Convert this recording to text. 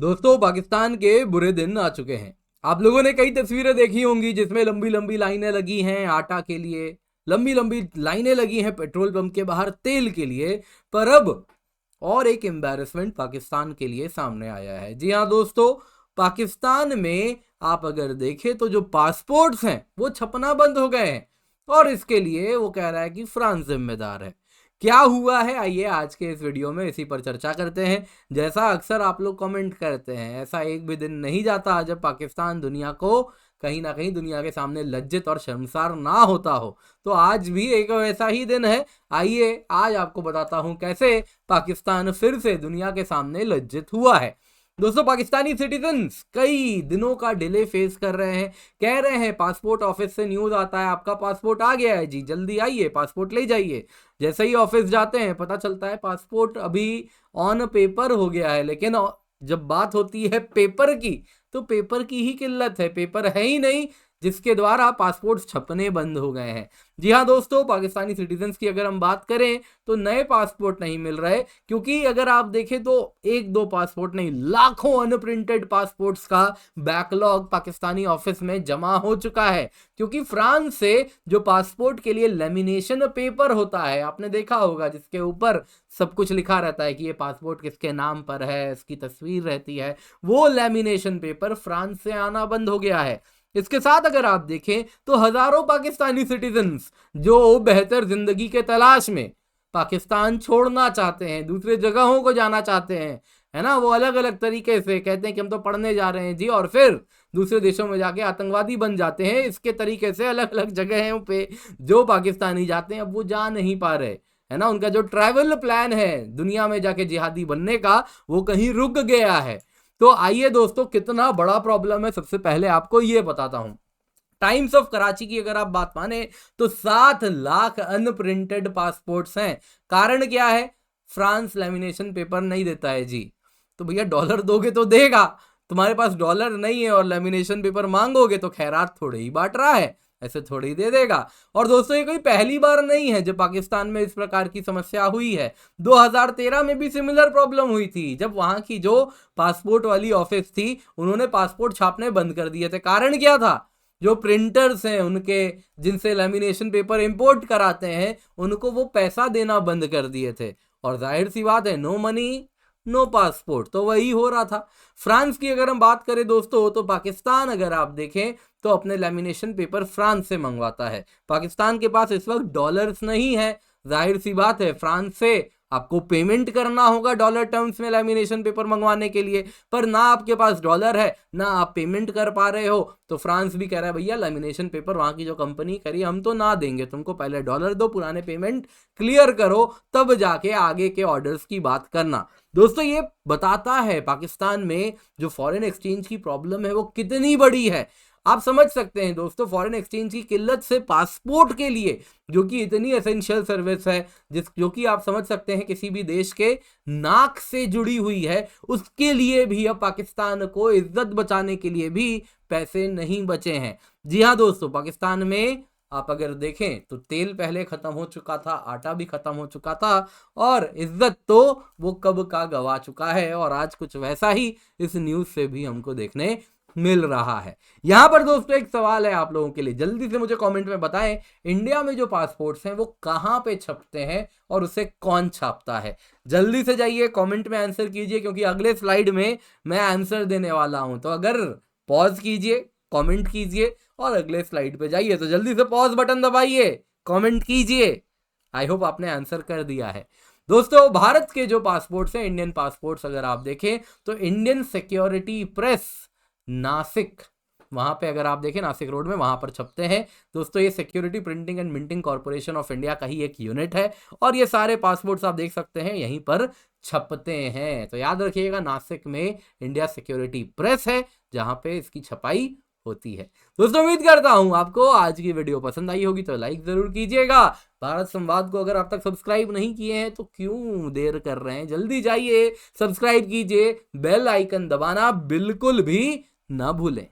दोस्तों, पाकिस्तान के बुरे दिन आ चुके हैं। आप लोगों ने कई तस्वीरें देखी होंगी जिसमें लंबी लंबी लाइनें लगी हैं आटा के लिए, लंबी लंबी लाइनें लगी हैं पेट्रोल पंप के बाहर तेल के लिए। पर अब और एक एम्बैरेसमेंट पाकिस्तान के लिए सामने आया है। जी हाँ दोस्तों, पाकिस्तान में आप अगर देखें तो जो पासपोर्ट्स हैं वो छपना बंद हो गए हैं और इसके लिए वो कह रहा है कि फ्रांस जिम्मेदार है। क्या हुआ है, आइए आज के इस वीडियो में इसी पर चर्चा करते हैं। जैसा अक्सर आप लोग कमेंट करते हैं, ऐसा एक भी दिन नहीं जाता जब पाकिस्तान दुनिया को कहीं ना कहीं दुनिया के सामने लज्जित और शर्मसार ना होता हो। तो आज भी एक ऐसा ही दिन है। आइए आज आपको बताता हूं कैसे पाकिस्तान फिर से दुनिया के सामने लज्जित हुआ है। दोस्तों, पाकिस्तानी सिटीजन्स कई दिनों का डिले फेस कर रहे हैं। कह रहे हैं, पासपोर्ट ऑफिस से न्यूज आता है आपका पासपोर्ट आ गया है जी, जल्दी आइए पासपोर्ट ले जाइए। जैसे ही ऑफिस जाते हैं पता चलता है पासपोर्ट अभी ऑन पेपर हो गया है। लेकिन जब बात होती है पेपर की, तो पेपर की ही किल्लत है, पेपर है ही नहीं जिसके द्वारा पासपोर्ट छपने बंद हो गए हैं। जी हाँ दोस्तों, पाकिस्तानी सिटीजन्स की अगर हम बात करें तो नए पासपोर्ट नहीं मिल रहे, क्योंकि अगर आप देखें तो एक दो पासपोर्ट नहीं, लाखों अनप्रिंटेड पासपोर्ट्स का बैकलॉग पाकिस्तानी ऑफिस में जमा हो चुका है। क्योंकि फ्रांस से जो पासपोर्ट के लिए लेमिनेशन पेपर होता है, आपने देखा होगा, जिसके ऊपर सब कुछ लिखा रहता है कि ये पासपोर्ट किसके नाम पर है, इसकी तस्वीर रहती है, वो लेमिनेशन पेपर फ्रांस से आना बंद हो गया है। इसके साथ अगर आप देखें तो हजारों पाकिस्तानी सिटीजन्स जो बेहतर जिंदगी के तलाश में पाकिस्तान छोड़ना चाहते हैं, दूसरे जगहों को जाना चाहते हैं, है ना, वो अलग अलग तरीके से कहते हैं कि हम तो पढ़ने जा रहे हैं जी, और फिर दूसरे देशों में जाके आतंकवादी बन जाते हैं। इसके तरीके से अलग अलग जगहों पे जो पाकिस्तानी जाते हैं अब वो जा नहीं पा रहे, है ना। उनका जो ट्रैवल प्लान है दुनिया में जाके जिहादी बनने का, वो कहीं रुक गया है। तो आइए दोस्तों, कितना बड़ा प्रॉब्लम है सबसे पहले आपको ये बताता हूं। टाइम्स ऑफ कराची की अगर आप बात माने तो 7 लाख अनप्रिंटेड पासपोर्ट्स हैं। कारण क्या है? फ्रांस लेमिनेशन पेपर नहीं देता है जी। तो भैया डॉलर दोगे तो देगा, तुम्हारे पास डॉलर नहीं है और लेमिनेशन पेपर मांगोगे तो खैरात थोड़े ही बांट रहा है, ऐसे थोड़ी ही दे देगा। और दोस्तों, ये कोई पहली बार नहीं है जब पाकिस्तान में इस प्रकार की समस्या हुई है। 2013 में भी सिमिलर प्रॉब्लम हुई थी, जब वहां की जो पासपोर्ट वाली ऑफिस थी उन्होंने पासपोर्ट छापने बंद कर दिए थे। कारण क्या था? जो प्रिंटर्स हैं उनके, जिनसे लेमिनेशन पेपर इंपोर्ट कराते हैं, उनको वो पैसा देना बंद कर दिए थे। और जाहिर सी बात है, नो मनी नो पासपोर्ट, तो वही हो रहा था। फ्रांस की अगर हम बात करें दोस्तों, तो पाकिस्तान अगर आप देखें तो अपने लेमिनेशन पेपर फ्रांस से मंगवाता है। पाकिस्तान के पास इस वक्त डॉलर्स नहीं है, जाहिर सी बात है फ्रांस से आपको पेमेंट करना होगा डॉलर टर्म्स में लेमिनेशन पेपर मंगवाने के लिए। पर ना आपके पास डॉलर है, ना आप पेमेंट कर पा रहे हो, तो फ्रांस भी कह रहा है भैया लेमिनेशन पेपर वहां की जो कंपनी करी हम तो ना देंगे तुमको, पहले डॉलर दो, पुराने पेमेंट क्लियर करो, तब जाके आगे के ऑर्डर्स की बात करना। दोस्तों, ये बताता है पाकिस्तान में जो फॉरेन एक्सचेंज की प्रॉब्लम है वो कितनी बड़ी है। आप समझ सकते हैं दोस्तों, फॉरेन एक्सचेंज की किल्लत से पासपोर्ट के लिए, जो कि इतनी एसेंशियल सर्विस है, जो कि आप समझ सकते हैं किसी भी देश के नाक से जुड़ी हुई है, उसके लिए भी अब पाकिस्तान को इज्जत बचाने के लिए भी पैसे नहीं बचे हैं। जी हाँ दोस्तों, पाकिस्तान में आप अगर देखें तो तेल पहले खत्म हो चुका था, आटा भी खत्म हो चुका था, और इज्जत तो वो कब का गवा चुका है। और आज कुछ वैसा ही इस न्यूज से भी हमको देखने मिल रहा है। यहां पर दोस्तों एक सवाल है आप लोगों के लिए, जल्दी से मुझे कमेंट में बताएं, इंडिया में जो पासपोर्ट्स हैं वो कहां पे छपते हैं और उसे कौन छापता है? जल्दी से जाइए कमेंट में आंसर कीजिए, क्योंकि अगले स्लाइड में मैं आंसर देने वाला हूं। तो अगर पॉज कीजिए, कमेंट कीजिए और अगले स्लाइड पे जाइए। तो जल्दी से पॉज बटन दबाइए, कमेंट कीजिए। आई होप आपने आंसर कर दिया है। दोस्तों, भारत के जो पासपोर्ट्स हैं, इंडियन पासपोर्ट्स अगर आप देखें तो इंडियन सिक्योरिटी प्रेस नासिक, वहां पे अगर आप देखें नासिक रोड में, वहां पर छपते हैं। दोस्तों, ये security printing and minting corporation of India का ही एक यूनिट है, और ये सारे पासपोर्ट्स आप देख सकते हैं यहीं पर छपते हैं। तो याद रखिएगा, नासिक में इंडिया सिक्योरिटी प्रेस है जहां पे इसकी छपाई होती है। दोस्तों, उम्मीद करता हूं आपको आज की वीडियो पसंद आई होगी, तो लाइक जरूर कीजिएगा। भारत संवाद को अगर आप तक सब्सक्राइब नहीं किए हैं तो क्यों देर कर रहे हैं, जल्दी जाइए सब्सक्राइब कीजिए, बेल आइकन दबाना बिल्कुल भी ना भूलें।